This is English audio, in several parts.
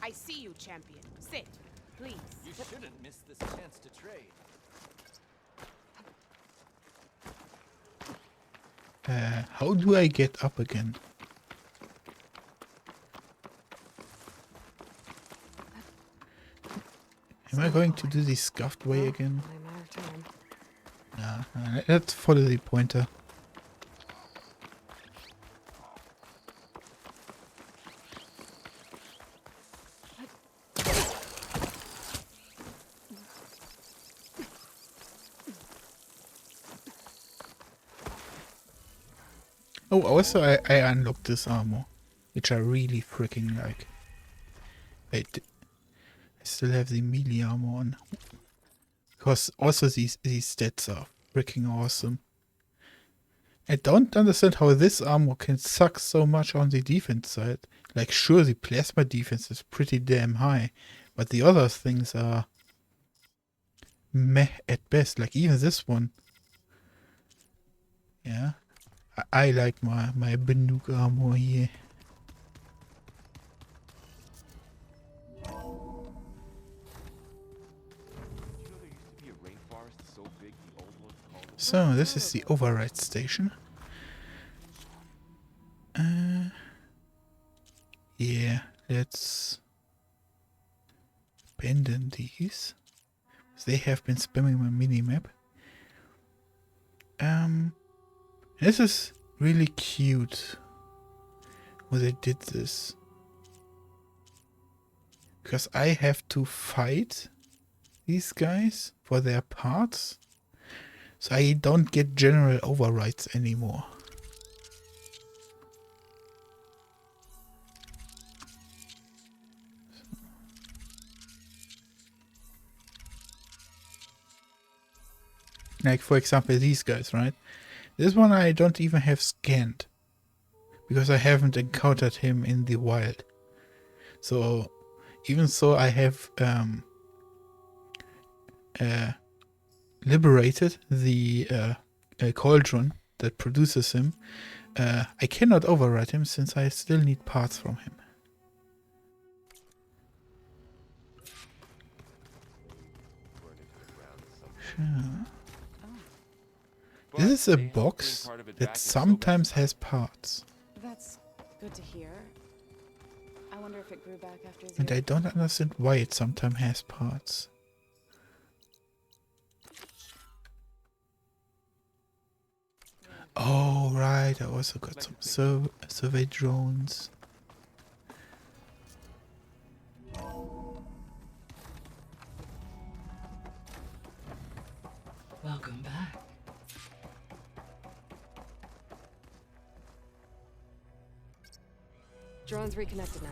I see you, champion. Sit, please. You shouldn't miss this chance to trade. How do I get up again? Am I going to do the scuffed way again? Only a matter of time. Nah, let's follow the pointer. Oh, also I unlocked this armor, which I really freaking like. I still have the melee armor on. Because also these stats are freaking awesome. I don't understand how this armor can suck so much on the defense side. Like, sure, the plasma defense is pretty damn high, but the other things are meh at best. Like, even this one. Yeah. I like my Banuk armor here. So, this is the override station. Yeah, let's abandon these. They have been spamming my minimap. This is really cute how they did this. Because I have to fight these guys for their parts. So I don't get general overrides anymore. Like, for example, these guys, right? This one I don't even have scanned. Because I haven't encountered him in the wild. So, even so I have liberated the cauldron that produces him, I cannot override him since I still need parts from him. Sure. This is a box that sometimes has parts. That's good to hear. I wonder if it grew back after And I don't understand why it sometimes has parts. Oh, right, I also got some survey drones. Welcome back. Drone's reconnected now.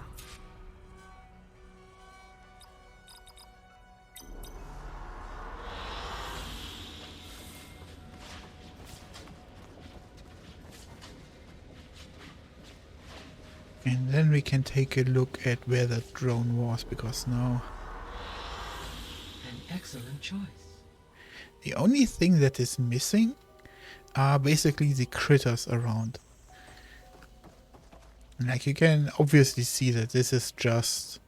And then we can take a look at where that drone was, because now... An excellent choice. The only thing that is missing are basically the critters around. And like, you can obviously see that this is just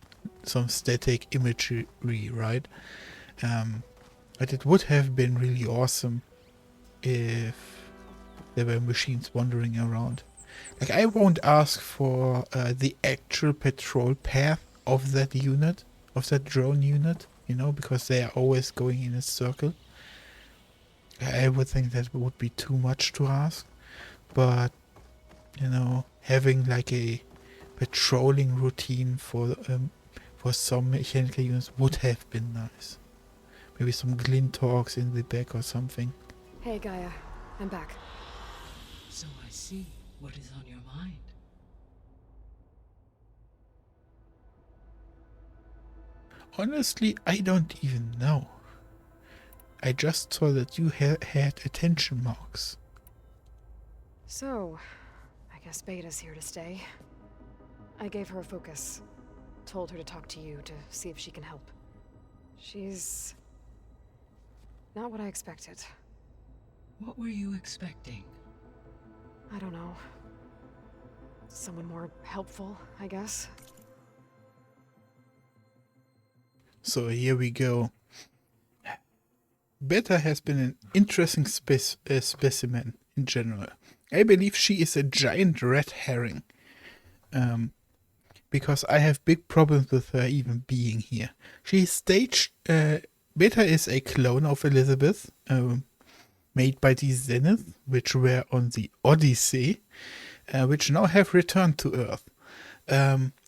some static imagery, right? But it would have been really awesome if there were machines wandering around. Like, I won't ask for the actual patrol path of that unit, of that drone unit, you know, because they are always going in a circle. I would think that would be too much to ask, but, you know, having like a patrolling routine for some mechanical units would have been nice. Maybe some glint talks in the back or something. Hey, Gaia. I'm back. So I see what is on your mind. Honestly, I don't even know. I just saw that you had attention marks. So, I guess Beta's here to stay. I gave her a focus. Told her to talk to you to see if she can help. She's... not what I expected. What were you expecting? I don't know. Someone more helpful, I guess. So here we go. Beta has been an interesting specimen in general. I believe she is a giant red herring. Because I have big problems with her even being here. She is staged. Beta is a clone of Elizabeth, made by the Zenith, which were on the Odyssey, which now have returned to Earth.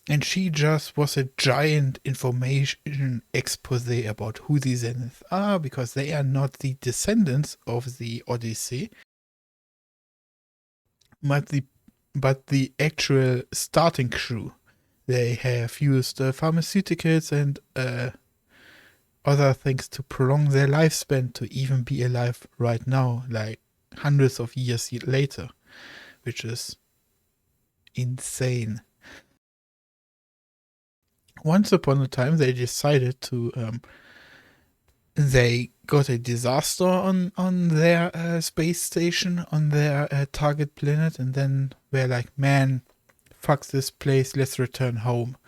And she just was a giant information expose about who the Zenith are, because they are not the descendants of the Odyssey, but the actual starting crew. They have used pharmaceuticals and other things to prolong their lifespan to even be alive right now, like hundreds of years later, which is insane. Once upon a time, they decided to. They got a disaster on their space station, on their target planet, and then were like, man, fuck this place, let's return home.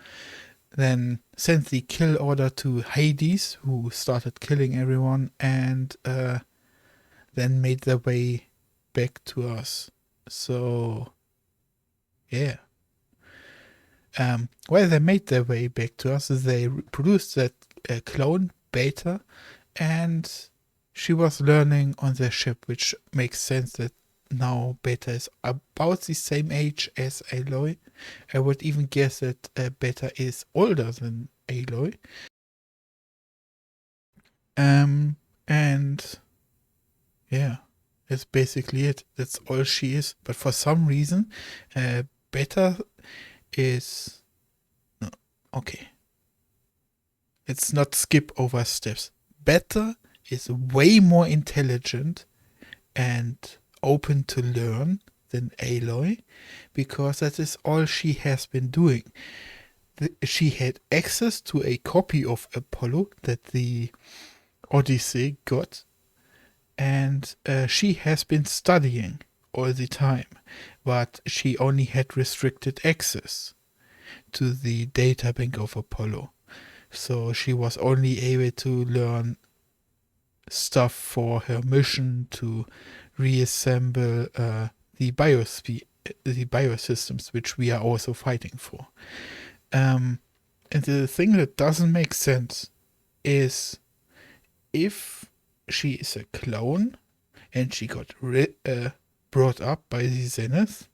Then sent the kill order to Hades, who started killing everyone, and then made their way back to us. So, yeah. While they made their way back to us, they produced that clone, Beta, and she was learning on their ship, which makes sense that now Beta is about the same age as Aloy. I would even guess that Beta is older than Aloy. And yeah, that's basically it. That's all she is. But for some reason, Beta is... No, okay. Let's not skip over steps. Beta is way more intelligent and open to learn than Aloy, because that is all she has been doing. She had access to a copy of Apollo that the Odyssey got, and she has been studying all the time, but she only had restricted access to the data bank of Apollo. So she was only able to learn stuff for her mission to reassemble the biosystems, which we are also fighting for. And the thing that doesn't make sense is, if she is a clone and she got brought up by the Zenith,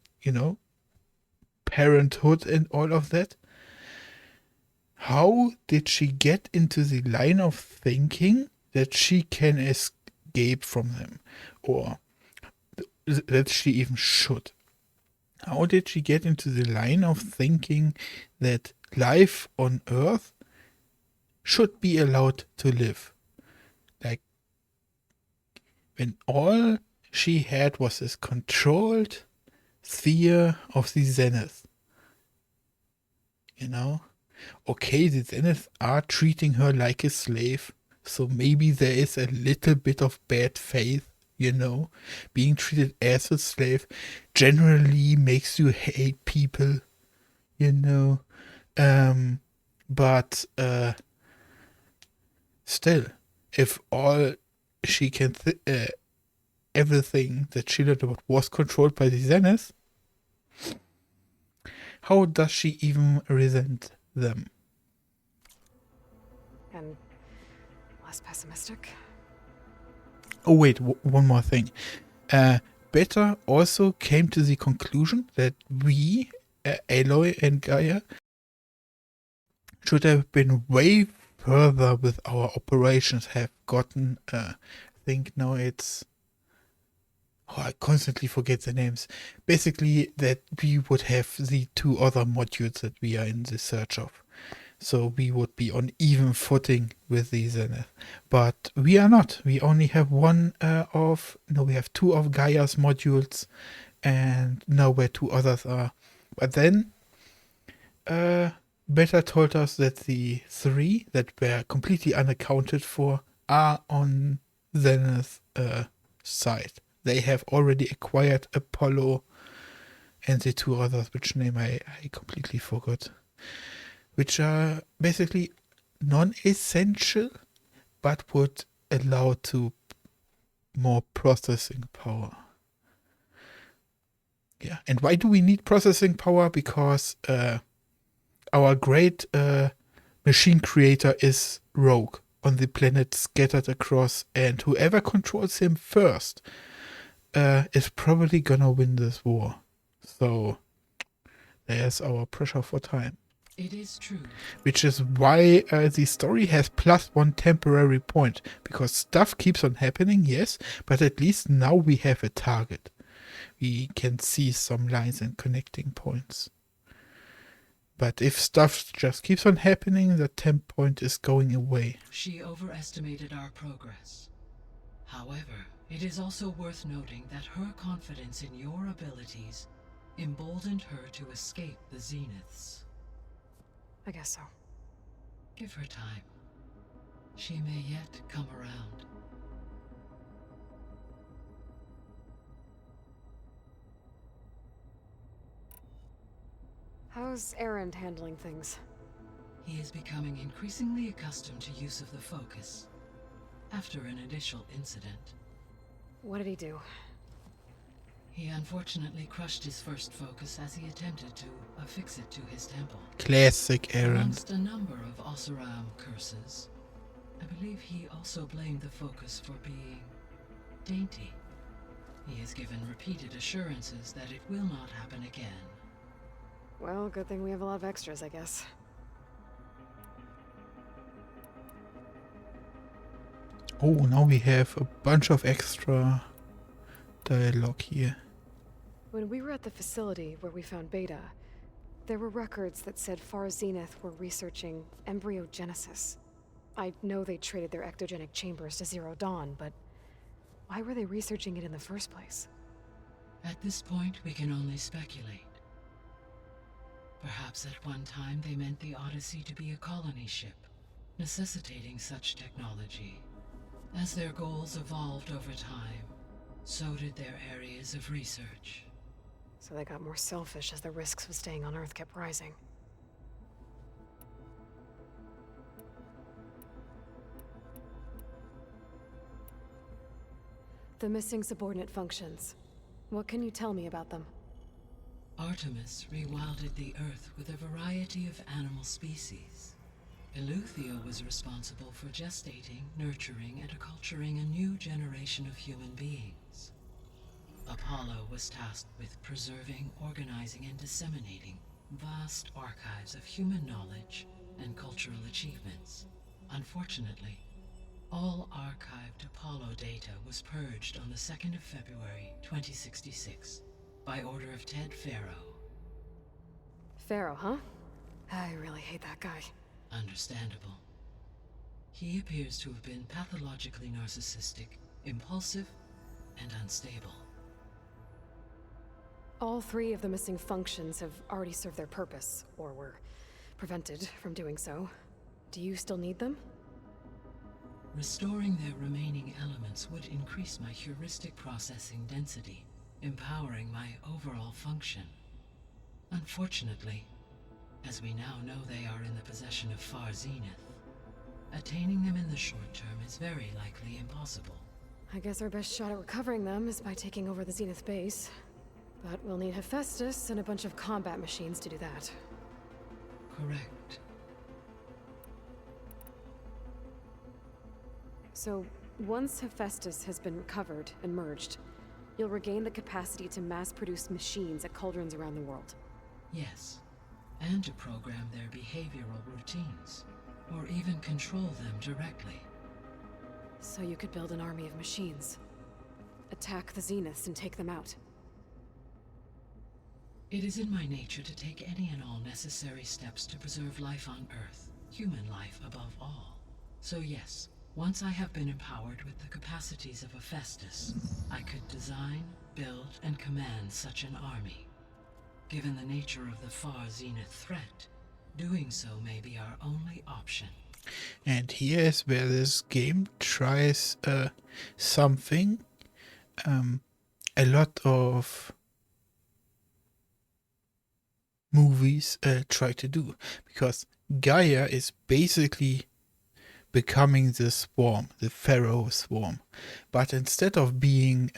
parenthood and all of that, how did she get into the line of thinking that she can escape from them, or that she even should? How did she get into the line of thinking that life on Earth should be allowed to live? Like, when all she had was this controlled fear of the Zenith. Okay, the Zenith are treating her like a slave, so maybe there is a little bit of bad faith, being treated as a slave generally makes you hate people, but still, if all she can everything that she learned about was controlled by the Zenith, how does she even resent them? And less pessimistic. Oh wait, one more thing. Beta also came to the conclusion that we, Aloy and Gaia, should have been way further with our operations, have gotten, I think now it's... Oh, I constantly forget the names. Basically, that we would have the 2 other modules that we are in the search of. So we would be on even footing with the Zenith. But we are not. We only have we have 2 of Gaia's modules, and now where 2 others are. But then, Beta told us that the 3 that were completely unaccounted for are on Zenith's side. They have already acquired Apollo and the 2 others, which name I completely forgot. Which are basically non-essential, but would allow to more processing power. Yeah, and why do we need processing power? Because our great machine creator is rogue on the planet scattered across, and whoever controls him first is probably gonna win this war. So there's our pressure for time. It is true. Which is why the story has +1 temporary point. Because stuff keeps on happening, yes, but at least now we have a target. We can see some lines and connecting points. But if stuff just keeps on happening, the temp point is going away. She overestimated our progress. However, it is also worth noting that her confidence in your abilities emboldened her to escape the Zeniths. I guess so. Give her time. She may yet come around. How's Erend handling things? He is becoming increasingly accustomed to use of the focus. After an initial incident, What did he do? he unfortunately crushed his first focus as he attempted to affix it to his temple. Classic Erend. Amongst a number of Oseram curses, I believe he also blamed the focus for being dainty. He has given repeated assurances that it will not happen again. Well, good thing we have a lot of extras, I guess. Oh, now we have a bunch of extra dialogue here. When we were at the facility where we found Beta, there were records that said Far Zenith were researching embryogenesis. I know they traded their ectogenic chambers to Zero Dawn, but why were they researching it in the first place? At this point, we can only speculate. Perhaps at one time they meant the Odyssey to be a colony ship, necessitating such technology. As their goals evolved over time, so did their areas of research. So they got more selfish as the risks of staying on Earth kept rising. The missing subordinate functions. What can you tell me about them? Artemis rewilded the Earth with a variety of animal species. Eleuthia was responsible for gestating, nurturing, and acculturating a new generation of human beings. Apollo was tasked with preserving, organizing, and disseminating vast archives of human knowledge and cultural achievements. Unfortunately, all archived Apollo data was purged on the 2nd of February, 2066, by order of Ted Faro. Pharaoh, huh? I really hate that guy. Understandable. He appears to have been pathologically narcissistic, impulsive, and unstable. All 3 of the missing functions have already served their purpose, or were prevented from doing so. Do you still need them? Restoring their remaining elements would increase my heuristic processing density, empowering my overall function. Unfortunately, as we now know they are in the possession of Far Zenith, attaining them in the short term is very likely impossible. I guess our best shot at recovering them is by taking over the Zenith base. But we'll need Hephaestus and a bunch of combat machines to do that. Correct. So, once Hephaestus has been recovered and merged, you'll regain the capacity to mass-produce machines at cauldrons around the world. Yes, and to program their behavioral routines, or even control them directly. So you could build an army of machines. Attack the Zeniths and take them out. It is in my nature to take any and all necessary steps to preserve life on Earth, human life above all. So yes, once I have been empowered with the capacities of Hephaestus, I could design, build, and command such an army. Given the nature of the Far Zenith threat, doing so may be our only option. And here is where this game tries something a lot of movies try to do. Because Gaia is basically becoming the swarm, the Pharaoh swarm. But instead of being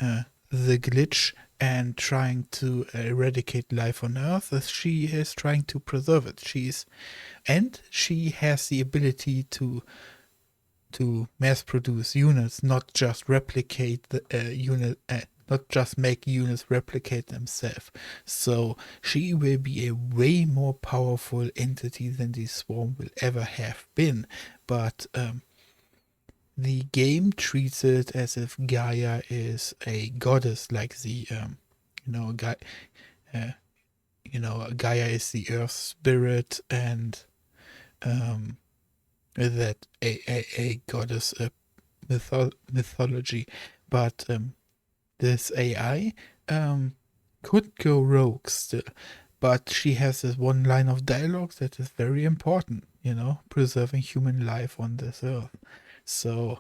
the glitch and trying to eradicate life on Earth, she is trying to preserve it. She has the ability to mass produce units, not just replicate the unit, not just make units replicate themselves. So she will be a way more powerful entity than the swarm will ever have been. But the game treats it as if Gaia is a goddess, like the Gaia is the earth spirit, and that a goddess mythology. But this AI could go rogue still, but she has this one line of dialogue that is very important, preserving human life on this earth. So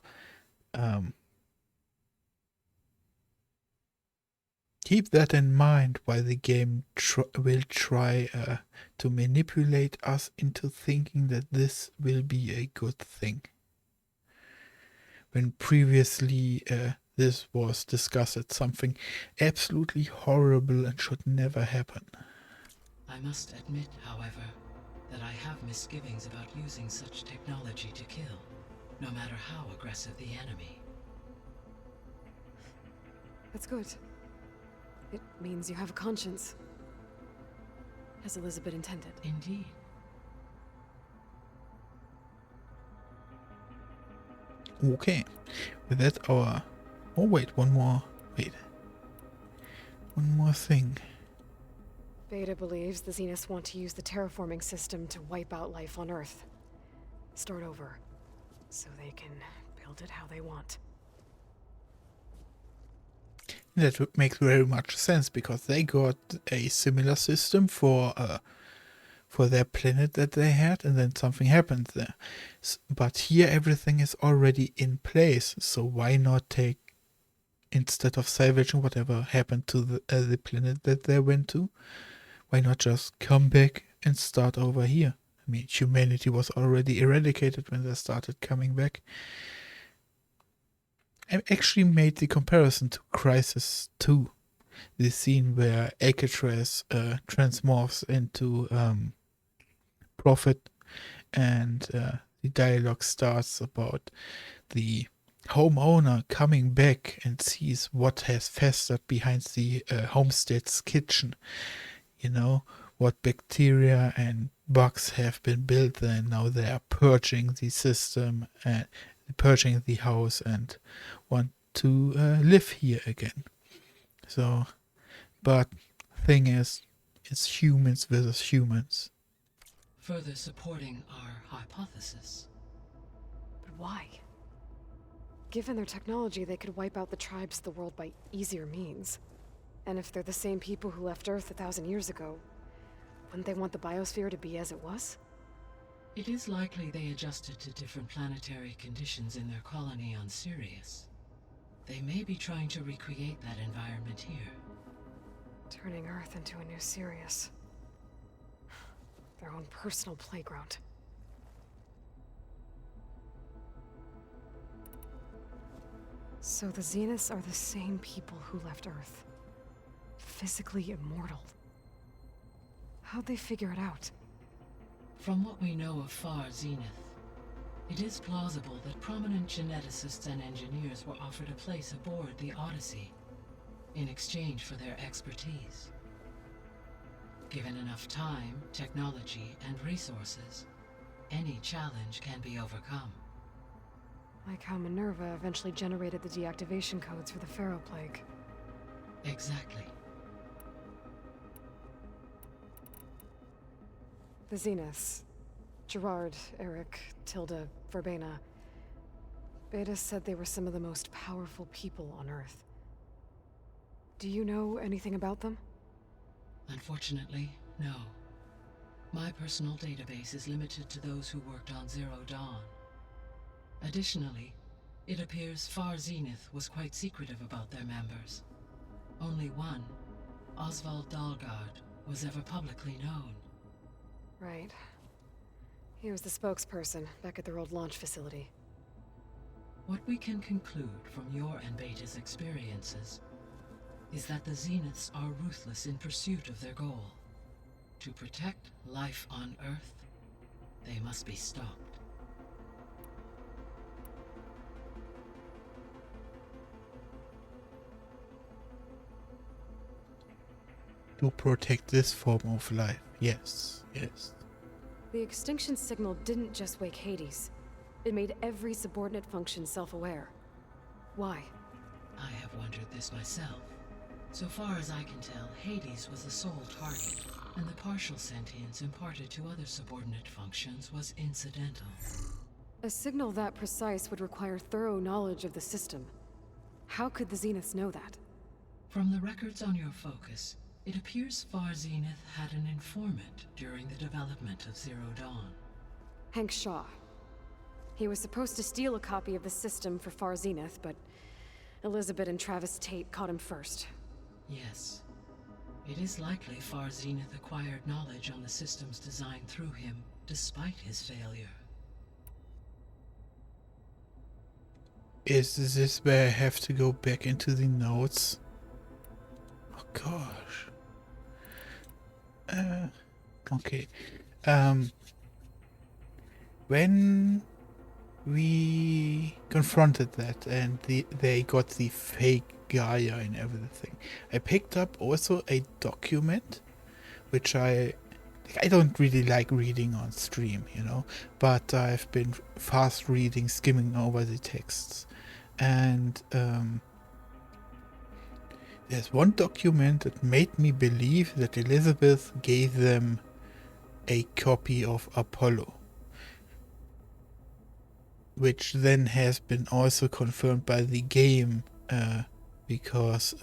keep that in mind while the game will try to manipulate us into thinking that this will be a good thing, when previously this was discussed as something absolutely horrible and should never happen. I must admit, however, that I have misgivings about using such technology to kill, no matter how aggressive the enemy. That's good. It means you have a conscience. As Elizabeth intended. Indeed. Okay, with that one more thing. Beta believes the Zeniths want to use the terraforming system to wipe out life on Earth. Start over, so they can build it how they want. That makes very much sense, because they got a similar system for their planet that they had, and then something happened there. But here everything is already in place, so why not take, instead of salvaging whatever happened to the planet that they went to, why not just come back and start over here? I mean, humanity was already eradicated when they started coming back. I actually made the comparison to Crisis 2, the scene where Alcatraz transmorphs into Prophet, and the dialogue starts about the homeowner coming back and sees what has festered behind the homestead's kitchen. What bacteria and bugs have been built there, and now they are purging the system and purging the house and want to live here again. So, but thing is, it's humans versus humans. Further supporting our hypothesis. But why? Given their technology, they could wipe out the tribes of the world by easier means. And if they're the same people who left Earth 1,000 years ago, wouldn't they want the biosphere to be as it was? It is likely they adjusted to different planetary conditions in their colony on Sirius. They may be trying to recreate that environment here. Turning Earth into a new Sirius. Their own personal playground. So the Zeniths are the same people who left Earth. Physically immortal. How'd they figure it out? From what we know of Far Zenith, it is plausible that prominent geneticists and engineers were offered a place aboard the Odyssey in exchange for their expertise. Given enough time, technology, and resources, any challenge can be overcome. Like how Minerva eventually generated the deactivation codes for the Pharaoh Plague. Exactly. The Zeniths. Gerard, Eric, Tilda, Verbena. Beta said they were some of the most powerful people on Earth. Do you know anything about them? Unfortunately, no. My personal database is limited to those who worked on Zero Dawn. Additionally, it appears Far Zenith was quite secretive about their members. Only one, Oswald Dalgard, was ever publicly known. Right. He was the spokesperson back at their old launch facility. What we can conclude from your and Beta's experiences is that the Zeniths are ruthless in pursuit of their goal. To protect life on Earth, they must be stopped. To protect this form of life. Yes, yes. The extinction signal didn't just wake Hades. It made every subordinate function self-aware. Why? I have wondered this myself. So far as I can tell, Hades was the sole target, and the partial sentience imparted to other subordinate functions was incidental. A signal that precise would require thorough knowledge of the system. How could the Zeniths know that? From the records on your focus, it appears Far Zenith had an informant during the development of Zero Dawn. Hank Shaw. He was supposed to steal a copy of the system for Far Zenith, but Elizabeth and Travis Tate caught him first. Yes. It is likely Far Zenith acquired knowledge on the system's design through him, despite his failure. Is this where I have to go back into the notes? Oh gosh. Okay. When we confronted that and they got the fake Gaia and everything, I picked up also a document which I don't really like reading on stream, you know, but I've been fast reading, skimming over the texts, and there's one document that made me believe that Elizabeth gave them a copy of Apollo, which then has been also confirmed by the game, because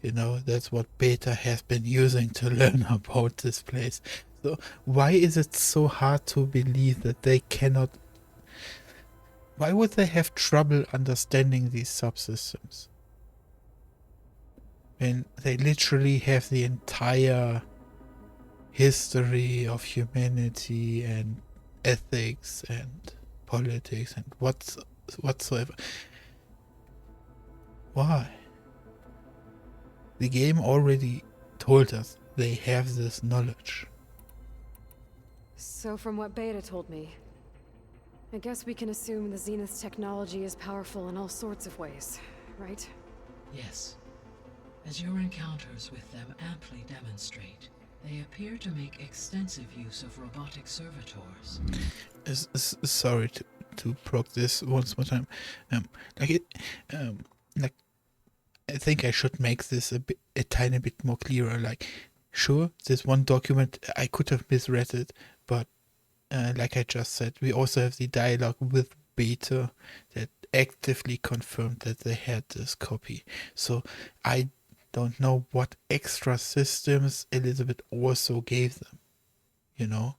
you know, that's what Beta has been using to learn about this place. So why is it so hard to believe that they cannot... Why would they have trouble understanding these subsystems? When they literally have the entire history of humanity and ethics and politics and whatsoever. Why? The game already told us they have this knowledge. So from what Beta told me, I guess we can assume the Zenith's technology is powerful in all sorts of ways, right? Yes. As your encounters with them amply demonstrate, they appear to make extensive use of robotic servitors. Sorry to proc this once more time. I think I should make this a tiny bit more clearer. Like, sure, this one document, I could have misread it, but like I just said, we also have the dialogue with Beta that actively confirmed that they had this copy. So I don't know what extra systems Elizabeth also gave them, you know?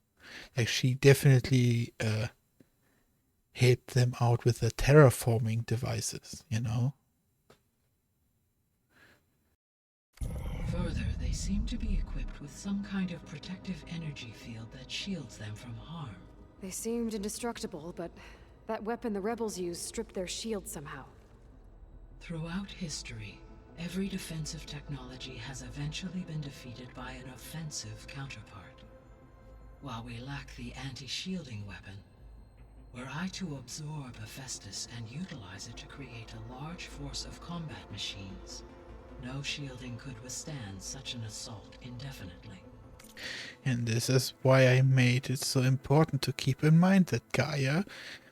Like, she definitely helped them out with the terraforming devices, you know? Further, they seem to be equipped with some kind of protective energy field that shields them from harm. They seemed indestructible, but that weapon the rebels used stripped their shield somehow. Throughout history, every defensive technology has eventually been defeated by an offensive counterpart. While we lack the anti-shielding weapon, were I to absorb Hephaestus and utilize it to create a large force of combat machines, no shielding could withstand such an assault indefinitely. And this is why I made it so important to keep in mind that Gaia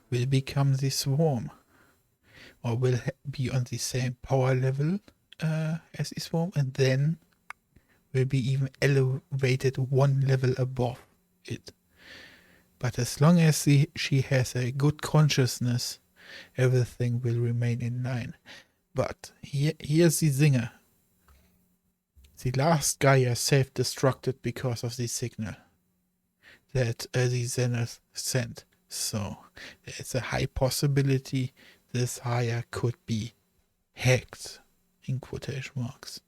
will become the swarm, or will be on the same power level as the swarm, and then will be even elevated one level above it. But as long as she has a good consciousness, everything will remain in line. But here's the zinger. The last Gaia self-destructed because of the signal that the Zenith sent. So there's a high possibility this Gaia could be hacked, in quotation marks.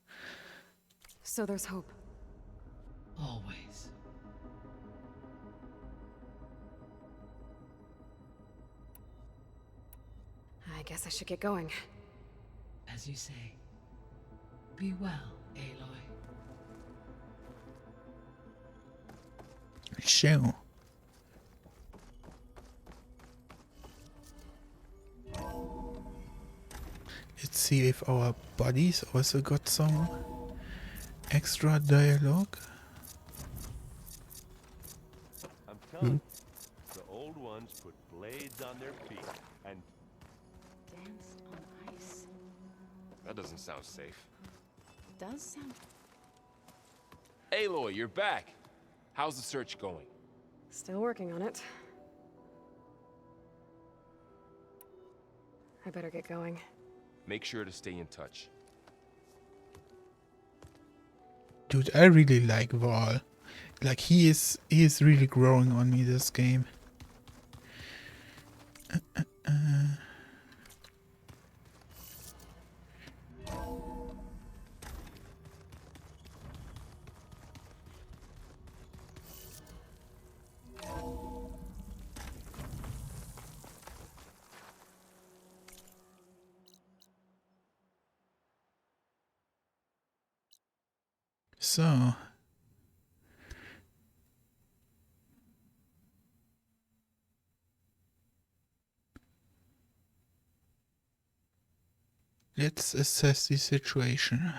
So there's hope. Always. guess I should get going. As you say. Be well, Aloy. So, let's see if our buddies also got some extra dialogue. I'm telling you, the old ones put blades on their feet and Danced on ice. That doesn't sound safe. Does sound. Aloy, you're back. How's the search going? Still working on it. I better get going. Make sure to stay in touch. Dude, I really like Val. Like he is really growing on me this game. So, let's assess the situation.